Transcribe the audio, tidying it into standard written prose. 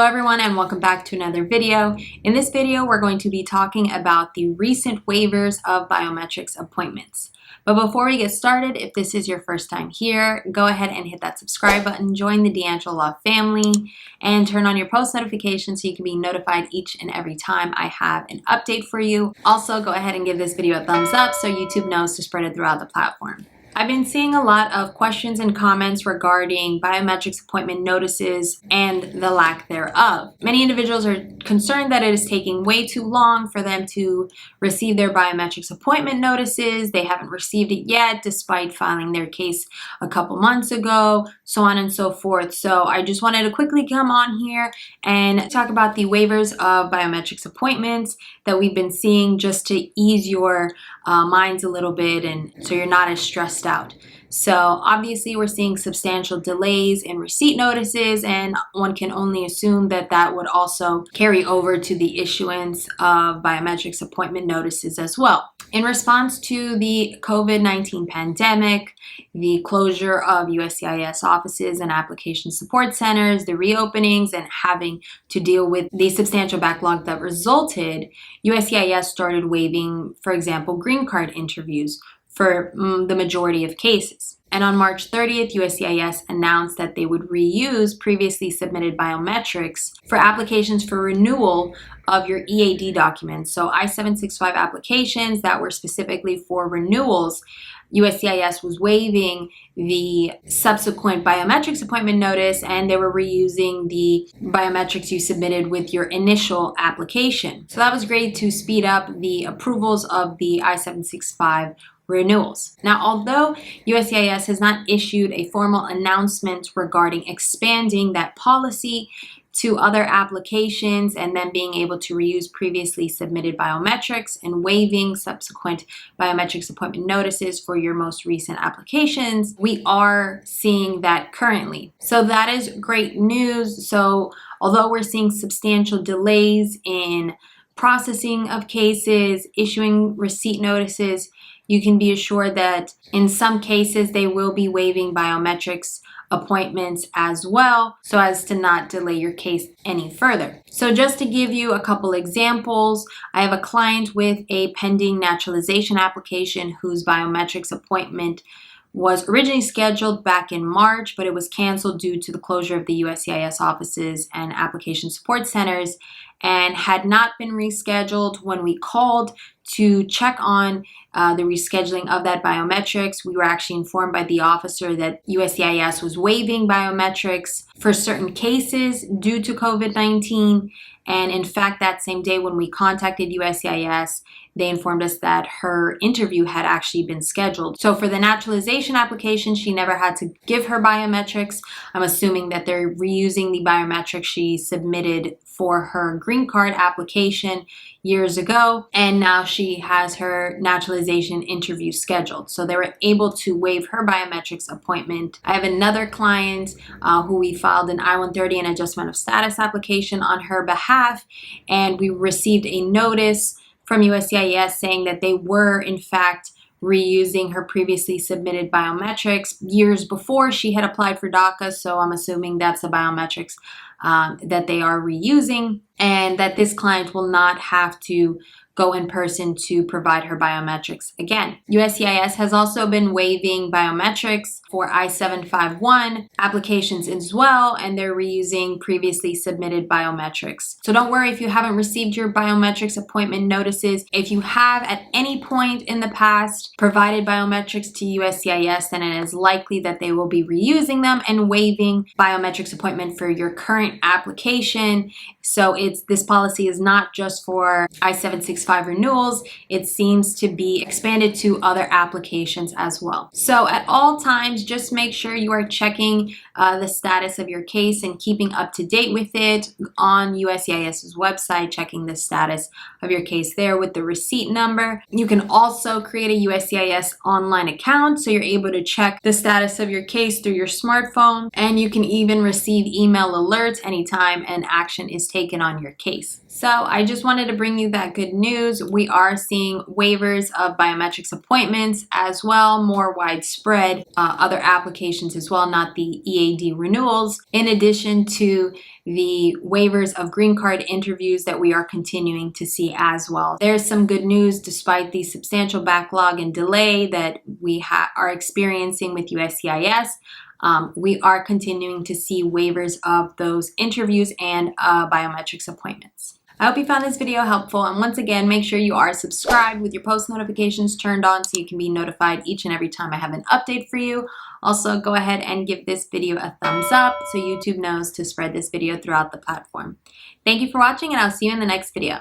Hello everyone and welcome back to another video. In this video, we're going to be talking about the recent waivers of biometrics appointments. But before we get started, if this is your first time here, go ahead and hit that subscribe button, join the D'Angelo Law family, and turn on your post notifications so you can be notified each and every time I have an update for you. Also, go ahead and give this video a thumbs up so YouTube knows to spread it throughout the platform. I've been seeing a lot of questions and comments regarding biometrics appointment notices and the lack thereof. Many individuals are concerned that it is taking way too long for them to receive their biometrics appointment notices. They haven't received it yet despite filing their case a couple months ago, so on and so forth. So I just wanted to quickly come on here and talk about the waivers of biometrics appointments that we've been seeing just to ease your minds a little bit and so you're not as stressed out. So obviously we're seeing substantial delays in receipt notices, and one can only assume that that would also carry over to the issuance of biometrics appointment notices as well. In response to the COVID-19 pandemic, the closure of USCIS offices and application support centers, the reopenings, and having to deal with the substantial backlog that resulted, USCIS started waiving, for example, green card interviews for the majority of cases. And on March 30th, USCIS announced that they would reuse previously submitted biometrics for applications for renewal of your EAD documents. So I-765 applications that were specifically for renewals, USCIS was waiving the subsequent biometrics appointment notice, and they were reusing the biometrics you submitted with your initial application. So that was great to speed up the approvals of the I-765 renewals. Now, although USCIS has not issued a formal announcement regarding expanding that policy to other applications and then being able to reuse previously submitted biometrics and waiving subsequent biometrics appointment notices for your most recent applications, we are seeing that currently. So that is great news. So although we're seeing substantial delays in processing of cases, issuing receipt notices, you can be assured that in some cases they will be waiving biometrics appointments as well, so as to not delay your case any further. So just to give you a couple examples, I have a client with a pending naturalization application whose biometrics appointment was originally scheduled back in March, but it was canceled due to the closure of the USCIS offices and application support centers and had not been rescheduled. When we called to check on the rescheduling of that biometrics, we were actually informed by the officer that USCIS was waiving biometrics for certain cases due to COVID-19. And in fact, that same day when we contacted USCIS, they informed us that her interview had actually been scheduled. So for the naturalization application, she never had to give her biometrics. I'm assuming that they're reusing the biometrics she submitted for her green card application years ago, and now she has her naturalization interview scheduled. So they were able to waive her biometrics appointment. I have another client who we filed an I-130 and adjustment of status application on her behalf, and we received a notice from USCIS saying that they were in fact reusing her previously submitted biometrics years before she had applied for DACA. So I'm assuming that's the biometrics that they are reusing, and that this client will not have to go in person to provide her biometrics again. USCIS has also been waiving biometrics for I-751 applications as well, and they're reusing previously submitted biometrics. So don't worry if you haven't received your biometrics appointment notices. If you have at any point in the past provided biometrics to USCIS, then it is likely that they will be reusing them and waiving biometrics appointment for your current application. So this policy is not just for I-765 renewals, it seems to be expanded to other applications as well. So at all times, just make sure you are checking the status of your case and keeping up to date with it on USCIS's website, checking the status of your case there with the receipt number. You can also create a USCIS online account so you're able to check the status of your case through your smartphone, and you can even receive email alerts anytime an action is taken on on your case. So I just wanted to bring you that good news. We are seeing waivers of biometrics appointments as well, more widespread, other applications as well, not the EAD renewals, in addition to the waivers of green card interviews that we are continuing to see as well. There's some good news despite the substantial backlog and delay that we are experiencing with USCIS. We are continuing to see waivers of those interviews and biometrics appointments. I hope you found this video helpful, and once again, make sure you are subscribed with your post notifications turned on so you can be notified each and every time I have an update for you. Also, go ahead and give this video a thumbs up so YouTube knows to spread this video throughout the platform. Thank you for watching, and I'll see you in the next video.